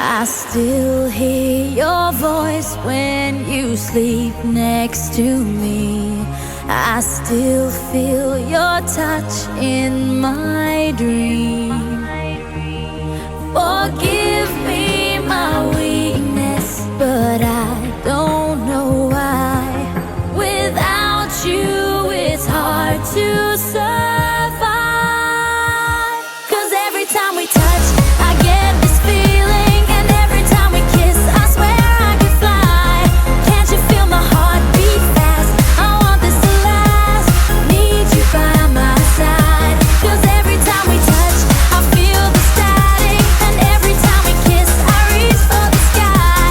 I still hear your voice when you sleep next to me. I still feel your touch in my dream. Forgive me my weakness, but I don't know why. Without you, it's hard to survive. 'Cause every time we touch, I get this feeling, and every time we kiss, I swear I could fly. Can't you feel my heart beat fast? I want this to last. Need you by my side. 'Cause every time we touch, I feel the static, and every time we kiss, I reach for the sky.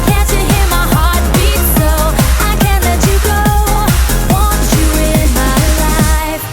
Can't you hear my heart beat? So I can't let you go. Want you in my life.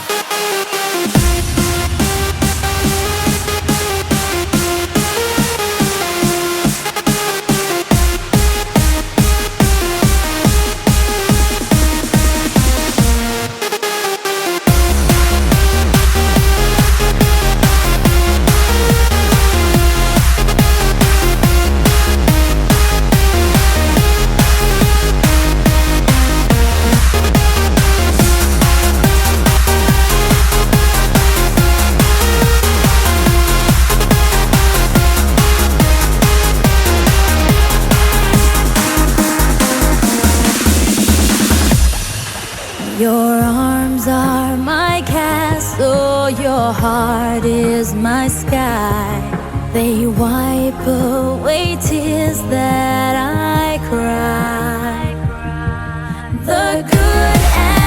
Your arms are my castle, your heart is my sky. They wipe away tears that I cry. The good and